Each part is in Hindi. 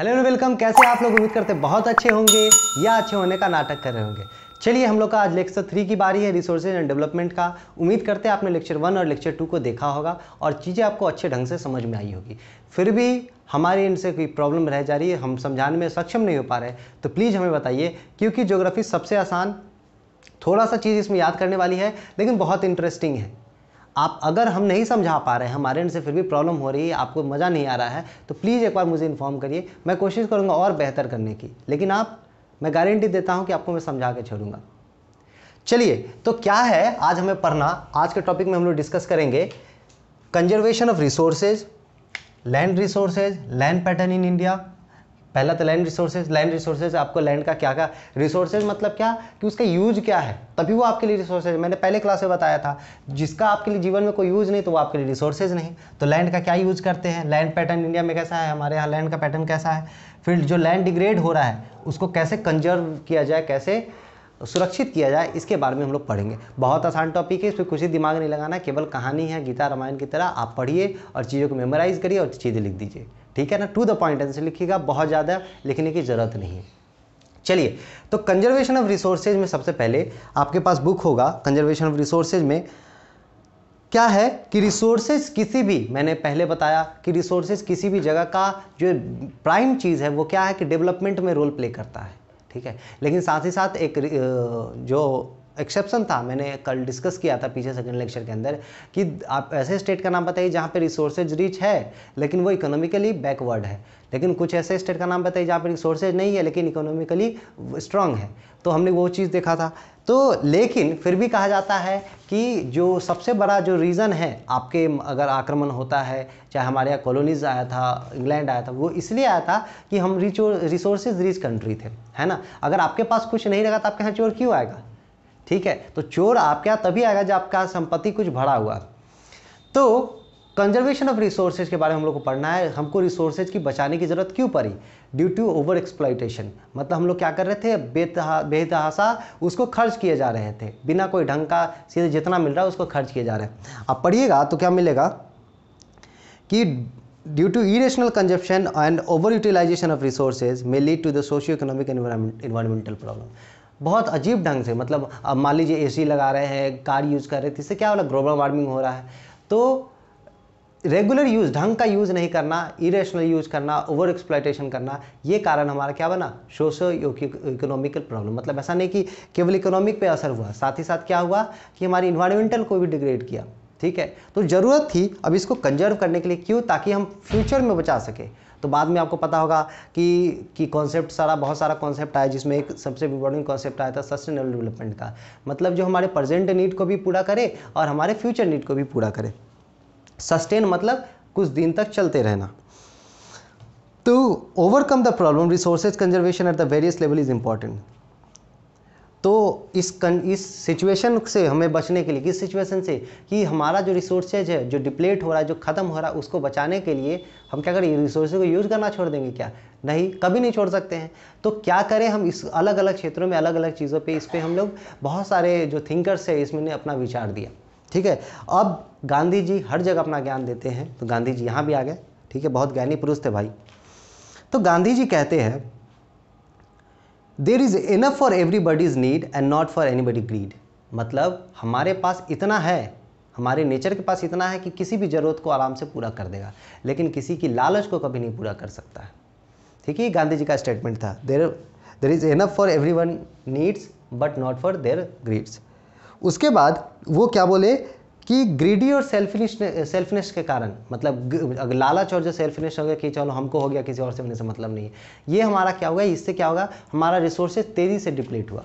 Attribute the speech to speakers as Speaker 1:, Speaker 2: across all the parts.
Speaker 1: Hello and welcome. कैसे आप लोग? उम्मीद करते बहुत अच्छे होंगे या अच्छे होने का नाटक कर रहे होंगे। चलिए, हम लोग का आज लेक्चर 3 की बारी है, रिसोर्सेज एंड डेवलपमेंट का। उम्मीद करते हैं आपने लेक्चर 1 और लेक्चर 2 को देखा होगा और चीज़ें आपको अच्छे ढंग से समझ में आई होगी। फिर भी हमारी इनसे कोई प्रॉब्लम रह जा रही है, हम समझाने में सक्षम नहीं हो पा रहे, तो प्लीज़ हमें बताइए, क्योंकि ज्योग्राफी सबसे आसान, थोड़ा सा चीज़ इसमें याद करने वाली है लेकिन बहुत इंटरेस्टिंग है। आप अगर हम नहीं समझा पा रहे हैं, हमारे एंड से फिर भी प्रॉब्लम हो रही है, आपको मज़ा नहीं आ रहा है, तो प्लीज़ एक बार मुझे इन्फॉर्म करिए। मैं कोशिश करूँगा और बेहतर करने की, लेकिन मैं गारंटी देता हूँ कि आपको मैं समझा के छोड़ूंगा। चलिए, तो क्या है आज हमें पढ़ना। आज के टॉपिक में हम लोग डिस्कस करेंगे conservation of resources, land resources, land pattern in India. पहला तो लैंड रिसोर्सेज आपको लैंड का क्या क्या, रिसोर्सेज मतलब क्या कि उसका यूज क्या है, तभी वो आपके लिए रिसोर्सेज। मैंने पहले क्लास में बताया था, जिसका आपके लिए जीवन में कोई यूज नहीं तो वो आपके लिए रिसोर्सेज नहीं। तो लैंड का क्या यूज करते हैं, लैंड पैटर्न इंडिया में कैसा है, हमारे यहाँ लैंड का पैटर्न कैसा है, फिर जो लैंड डिग्रेड हो रहा है उसको कैसे कंजर्व किया जाए, कैसे सुरक्षित किया जाए, इसके बारे में हम लोग पढ़ेंगे। बहुत आसान टॉपिक है, इस पर कुछ ही दिमाग नहीं लगाना, केवल कहानी है, गीता रामायण की तरह आप पढ़िए और चीज़ों को मेमोराइज करिए और चीज़ें लिख दीजिए, ठीक है ना। टू द पॉइंट आंसर लिखिएगा, बहुत ज़्यादा लिखने की ज़रूरत नहीं है। चलिए, तो कंजर्वेशन ऑफ रिसोर्सेज में सबसे पहले आपके पास बुक होगा। कंजर्वेशन ऑफ रिसोर्सेज में क्या है कि रिसोर्सेज किसी भी, मैंने पहले बताया कि रिसोर्सेज किसी भी जगह का जो प्राइम चीज़ है वो क्या है कि डेवलपमेंट में रोल प्ले करता है, ठीक है। लेकिन साथ ही साथ एक जो एक्सेप्शन था, मैंने कल डिस्कस किया था पीछे सेकंड लेक्चर के अंदर, कि आप ऐसे स्टेट का नाम बताइए जहाँ पे रिसोर्सेज रिच है लेकिन वो इकोनॉमिकली बैकवर्ड है, लेकिन कुछ ऐसे स्टेट का नाम बताइए जहाँ पे रिसोर्सेज नहीं है लेकिन इकोनॉमिकली स्ट्रांग है। तो हमने वो चीज़ देखा था। तो लेकिन फिर भी कहा जाता है कि जो सबसे बड़ा जो रीज़न है आपके, अगर आक्रमण होता है, चाहे हमारे यहाँ कॉलोनीज आया था, इंग्लैंड आया था, वो इसलिए आया था कि हम रिसोर्सेज रिच कंट्री थे, है ना। अगर आपके पास कुछ नहीं रहेगा तो आपके यहाँ चोर क्यों आएगा, ठीक है। तो चोर आपके यहाँ तभी आएगा जब आपका संपत्ति कुछ भरा हुआ। तो कंजर्वेशन ऑफ रिसोर्सेज के बारे में हम लोग को पढ़ना है। हमको रिसोर्सेज की बचाने की जरूरत क्यों पड़ी, ड्यू टू ओवर एक्सप्लॉइटेशन। मतलब हम लोग क्या कर रहे थे, बेतहाशा उसको खर्च किए जा रहे थे, बिना कोई ढंग का, सीधे जितना मिल रहा है उसको खर्च किए जा रहे हैं। आप पढ़िएगा तो क्या मिलेगा कि due to irrational consumption and over utilisation of resources may lead to the socio economic environmental problem. बहुत अजीब ढंग से, मतलब अब मान लीजिए एसी लगा रहे हैं, कार यूज़ कर रहे थे, इससे क्या हो रहा है, ग्लोबल वार्मिंग हो रहा है। तो रेगुलर यूज़, ढंग का यूज़ नहीं करना, इरेशनल यूज़ करना, ओवर एक्सप्लॉइटेशन करना, ये कारण हमारा क्या बना, सोशो इकोनॉमिकल प्रॉब्लम। मतलब ऐसा नहीं कि केवल इकोनॉमिक पे असर हुआ, साथ ही साथ क्या हुआ कि हमारी इन्वायरमेंटल को भी डिग्रेड किया, ठीक है। तो ज़रूरत थी अब इसको कंजर्व करने के लिए, क्यों, ताकि हम फ्यूचर में बचा सके। तो बाद में आपको पता होगा कि कॉन्सेप्ट बहुत सारा कॉन्सेप्ट आया, जिसमें एक सबसे इम्पोर्टेंट कॉन्सेप्ट आया था सस्टेनेबल डेवलपमेंट का। मतलब जो हमारे प्रेजेंट नीड को भी पूरा करे और हमारे फ्यूचर नीड को भी पूरा करे। सस्टेन मतलब कुछ दिन तक चलते रहना। तो overcome the problem, resources conservation at the various level is important. तो इस सिचुएशन से हमें बचने के लिए, किस सिचुएशन से, कि हमारा जो रिसोर्सेज है जो डिप्लेट हो रहा है, जो ख़त्म हो रहा है, उसको बचाने के लिए हम क्या करें, रिसोर्सेज को यूज़ करना छोड़ देंगे क्या? नहीं, कभी नहीं छोड़ सकते हैं। तो क्या करें हम, इस अलग अलग क्षेत्रों में अलग अलग चीज़ों पे, इस पर हम लोग, बहुत सारे जो थिंकर्स है इसमें अपना विचार दिया, ठीक है। अब गांधी जी हर जगह अपना ज्ञान देते हैं, तो गांधी जी यहाँ भी आ गए, ठीक है, बहुत ज्ञानी पुरुष थे भाई। तो गांधी जी कहते हैं, there is enough for everybody's need and not for anybody greed. मतलब हमारे पास इतना है, हमारे नेचर के पास इतना है कि किसी भी ज़रूरत को आराम से पूरा कर देगा, लेकिन किसी की लालच को कभी नहीं पूरा कर सकता है, ठीक है। गांधी जी का स्टेटमेंट था, there is enough for everyone needs but not for their greeds. उसके बाद वो क्या बोले कि ग्रीडी और सेल्फनेस के कारण, मतलब लालच और जो सेल्फनेस हो गया कि चलो हमको हो गया, किसी और से होने से मतलब नहीं है, ये हमारा क्या होगा, इससे क्या होगा, हमारा रिसोर्सेज तेज़ी से डिप्लीट हुआ,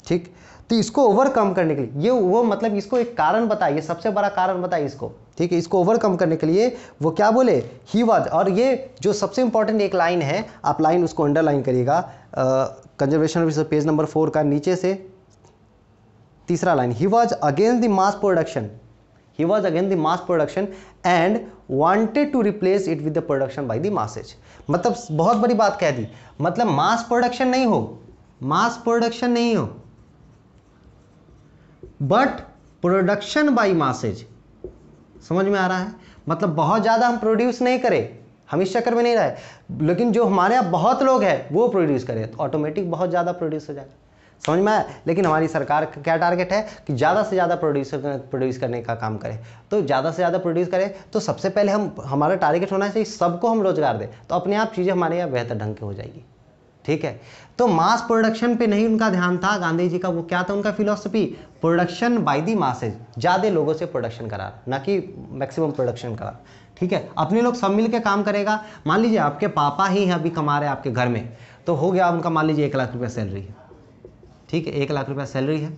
Speaker 1: ठीक। तो इसको ओवरकम करने के लिए, ये वो मतलब इसको एक कारण बताइए, सबसे बड़ा कारण बताइए इसको, ठीक है। इसको ओवरकम करने के लिए वो क्या बोले, ही वाज, और ये जो सबसे इंपॉर्टेंट एक लाइन है, आप लाइन उसको अंडरलाइन करिएगा, कंजर्वेशन ऑफ पेज नंबर 4 का नीचे से तीसरा line, he was against the mass production, he was against the mass production and wanted to replace it with the production by the masses। मतलब बहुत बड़ी बात कह दी, मतलब मास प्रोडक्शन नहीं हो, मास प्रोडक्शन नहीं हो, बट प्रोडक्शन बाय मासेज। समझ में आ रहा है, मतलब बहुत ज्यादा हम प्रोड्यूस नहीं करें, हम इस चक्कर में नहीं रहे, लेकिन जो हमारे यहाँ बहुत लोग हैं वो प्रोड्यूस करें तो ऑटोमेटिक बहुत ज़्यादा प्रोड्यूस हो जाएगा। समझ में आया? लेकिन हमारी सरकार का क्या टारगेट है कि ज़्यादा से ज़्यादा प्रोड्यूस करने का काम करें। तो ज़्यादा से ज़्यादा प्रोड्यूस करें तो सबसे पहले हमारा टारगेट होना चाहिए सबको हम रोजगार दें, तो अपने आप चीज़ें हमारे यहाँ बेहतर ढंग की हो जाएगी। ठीक है, तो मास प्रोडक्शन पे नहीं उनका ध्यान था गांधी जी का। वो क्या था उनका philosophy? Production by the masses, ज़्यादा लोगों से प्रोडक्शन करा, ना कि मैक्सिमम प्रोडक्शन करा। ठीक है, अपने लोग सब मिल के काम करेगा। मान लीजिए आपके पापा ही अभी कमा रहे हैं आपके घर में, तो हो गया उनका मान लीजिए 1 लाख रुपया सैलरी है। ठीक है, 1 लाख रुपया सैलरी है।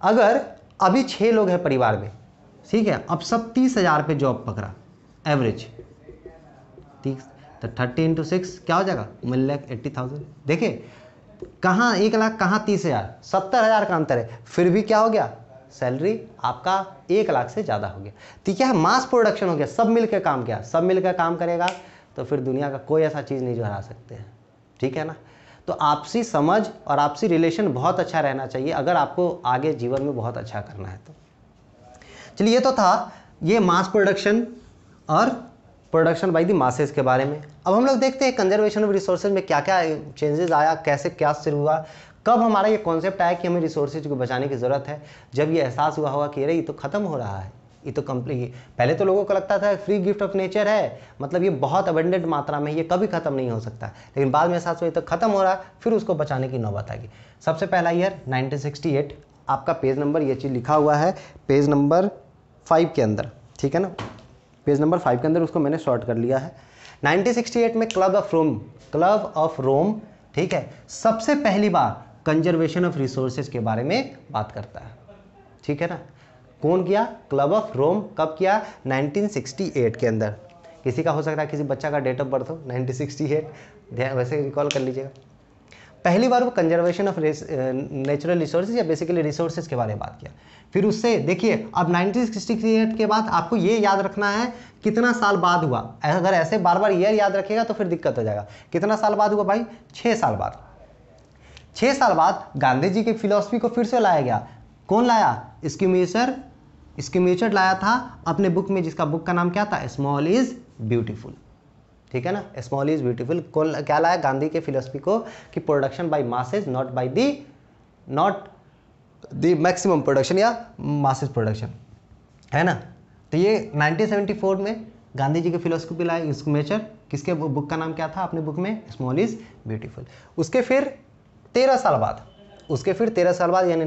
Speaker 1: अगर अभी 6 लोग हैं परिवार में, ठीक है, अब सब 30,000 पे जॉब पकड़ा एवरेज, ठीक, तो 30 × 6 क्या हो जाएगा? 1,80,000। देखिए कहाँ 1 लाख, कहाँ 30,000, 70,000 का अंतर है, फिर भी क्या हो गया? सैलरी आपका 1 लाख से ज़्यादा हो गया। तो क्या है? मास प्रोडक्शन हो गया, सब मिलकर काम किया, सब मिलकर काम करेगा तो फिर दुनिया का कोई ऐसा चीज़ नहीं जो हरा सकते हैं। ठीक है ना? तो आपसी समझ और आपसी रिलेशन बहुत अच्छा रहना चाहिए अगर आपको आगे जीवन में बहुत अच्छा करना है तो। चलिए, ये तो था ये मास प्रोडक्शन और प्रोडक्शन बाय द मासेस के बारे में। अब हम लोग देखते हैं कंजर्वेशन ऑफ रिसोर्सेज में क्या क्या चेंजेस आया, कैसे क्या शुरू हुआ, कब हमारा ये कॉन्सेप्ट आया कि हमें रिसोर्सेज को बचाने की ज़रूरत है। जब ये एहसास हुआ होगा कि अरे ये तो ख़त्म हो रहा है, ये तो कंप्लीट, पहले तो लोगों को लगता था फ्री गिफ्ट ऑफ नेचर है, मतलब ये बहुत अबंडेंट मात्रा में, ये कभी ख़त्म नहीं हो सकता, लेकिन बाद में एहसास हुआ तो ख़त्म हो रहा है, फिर उसको बचाने की नौबत आएगी। सबसे पहला ईयर 1968, आपका पेज नंबर ये चीज़ लिखा हुआ है पेज नंबर 5 के अंदर। ठीक है ना, पेज नंबर 5 के अंदर उसको मैंने शॉर्ट कर लिया है। 1968 में क्लब ऑफ रोम, ठीक है, सबसे पहली बार कंजर्वेशन ऑफ रिसोर्सेज के बारे में बात करता है। ठीक है ना, कौन किया? Club of Rome. कब किया? 1968 के अंदर। किसी का हो सकता है किसी बच्चा का डेट ऑफ बर्थ हो 1968, वैसे रिकॉल कर लीजिएगा। पहली बार वो कंजर्वेशन ऑफ नेचुरल रिसोर्सेज या बेसिकली रिसोर्सेज के बारे में बात किया। फिर उससे देखिए अब 1968 के बाद आपको ये याद रखना है कितना साल बाद हुआ। अगर ऐसे बार बार ईयर याद रखेगा तो फिर दिक्कत हो जाएगा। कितना साल बाद हुआ भाई? 6 साल बाद। 6 साल बाद गांधी जी की फिलॉसफी को फिर से लाया गया। कौन लाया? स्कीम्यूचर लाया था अपने बुक में, जिसका बुक का नाम क्या था? Small is beautiful. ठीक है ना, स्मॉल इज ब्यूटीफुल। क्या लाया? गांधी के फिलोसफी को कि production by masses, not the maximum production या मासेज प्रोडक्शन, है ना। तो ये 1974 में गांधी जी के फिलोसफी लाए स्कीम्यूचर। किसके बुक का नाम क्या था अपने बुक में? Small is beautiful. उसके फिर 13 साल बाद यानी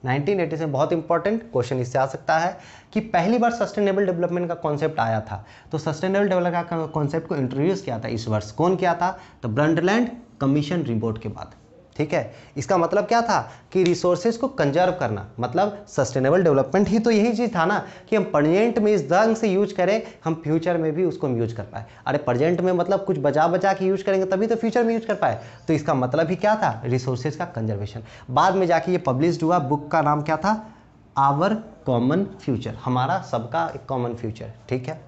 Speaker 1: 1987 बहुत इंपॉर्टेंट क्वेश्चन इससे आ सकता है कि पहली बार सस्टेनेबल डेवलपमेंट का कॉन्सेप्ट आया था। तो सस्टेनेबल डेवलपमेंट का कॉन्सेप्ट को इंट्रोड्यूस किया था इस वर्ष। कौन किया था? तो ब्रंडलैंड कमीशन रिपोर्ट के बाद। ठीक है, इसका मतलब क्या था कि रिसोर्सेज को कंजर्व करना, मतलब सस्टेनेबल डेवलपमेंट ही तो यही चीज़ था ना कि हम प्रेजेंट में इस ढंग से यूज करें, हम फ्यूचर में भी उसको यूज कर पाए। अरे प्रेजेंट में मतलब कुछ बचा के यूज करेंगे तभी तो फ्यूचर में यूज कर पाए। तो इसका मतलब ही क्या था? रिसोर्सेज का कंजर्वेशन। बाद में जाके ये पब्लिश्ड हुआ। बुक का नाम क्या था? आवर कॉमन फ्यूचर, हमारा सबका एक कॉमन फ्यूचर। ठीक है,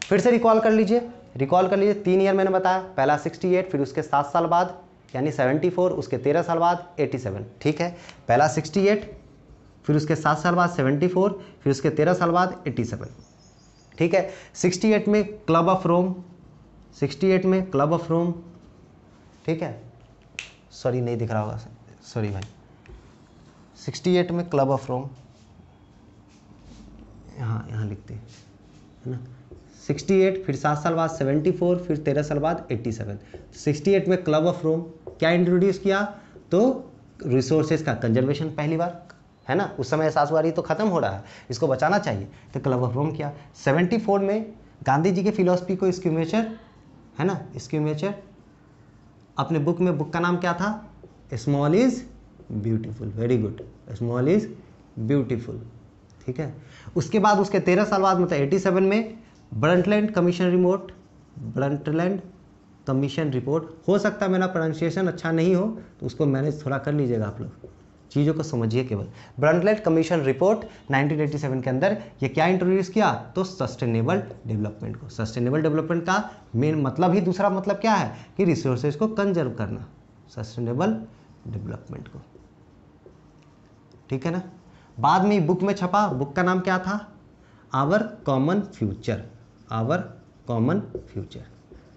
Speaker 1: फिर से रिकॉल कर लीजिए 3 ईयर मैंने बताया। पहला 68, फिर उसके 7 साल बाद यानी 74, उसके 13 साल बाद 87। ठीक है, पहला 68, फिर उसके 7 साल बाद 74, फिर उसके 13 साल बाद 87। ठीक है, 68 में क्लब ऑफ रोम, ठीक है, सॉरी नहीं दिख रहा होगा, सॉरी भाई, 68 में क्लब ऑफ रोम, यहाँ लिखते हैं, है ना। 68, फिर 7 साल बाद 74, फिर 13 साल बाद 87। 68 में क्लब ऑफ रोम क्या इंट्रोड्यूस किया? तो रिसोर्सेज का कंजर्वेशन पहली बार, है ना। उस समय एहसास हुआ रही तो खत्म हो रहा है, इसको बचाना चाहिए, तो क्लब ऑफ रोम किया। 74 में गांधी जी के फिलॉसफी को स्कीम्यूचर, है ना, स्कीम्यूचर अपने बुक का नाम क्या था? Small is beautiful. Very good, small is beautiful. ठीक है, उसके बाद उसके 13 साल बाद मतलब 87 में ब्रंटलैंड कमीशन रिपोर्ट। हो सकता है मेरा प्रोनाउंसिएशन अच्छा नहीं हो तो उसको मैनेज थोड़ा कर लीजिएगा आप लोग, चीज़ों को समझिए केवल। ब्रंटलैंड कमीशन रिपोर्ट 1987 के अंदर ये क्या इंट्रोड्यूस किया? तो सस्टेनेबल डेवलपमेंट को। सस्टेनेबल डेवलपमेंट का मेन मतलब ही, दूसरा मतलब क्या है कि रिसोर्सेज को कंजर्व करना, सस्टेनेबल डेवलपमेंट को। ठीक है ना। बाद में बुक में छपा, बुक का नाम क्या था? Our Common Future. Our Common Future.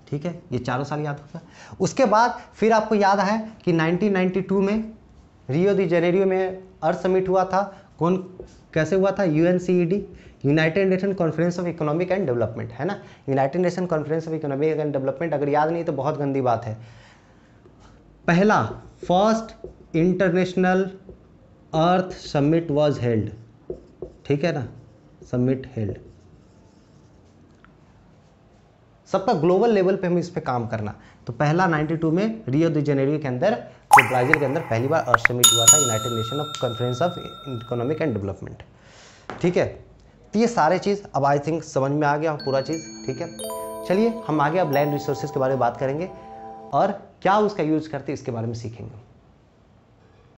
Speaker 1: ठीक है, ये चारों साल याद होगा। उसके बाद फिर आपको याद है कि 1992 में रियो दी जेनेरियो में अर्थ समिट हुआ था। कौन कैसे हुआ था? UNCED, United nation conference of economic and development, है ना। United nation conference of economic and development, अगर याद नहीं तो बहुत गंदी बात है। पहला first international earth summit was held, ठीक है ना, समिट हेल्ड। सबका ग्लोबल लेवल पे हमें इस पे काम करना। तो पहला 92 में रियो दी जेनेरियो के अंदर, जो ब्राज़ील के अंदर पहली बार अर्थ समिट हुआ था, United nation of conference of economic and development. ठीक है, तो ये सारे चीज़ अब आई थिंक समझ में आ गया पूरा चीज़। ठीक है, चलिए हम आगे अब लैंड रिसोर्सेज के बारे में बात करेंगे और क्या उसका यूज़ करते हैं इसके बारे में सीखेंगे।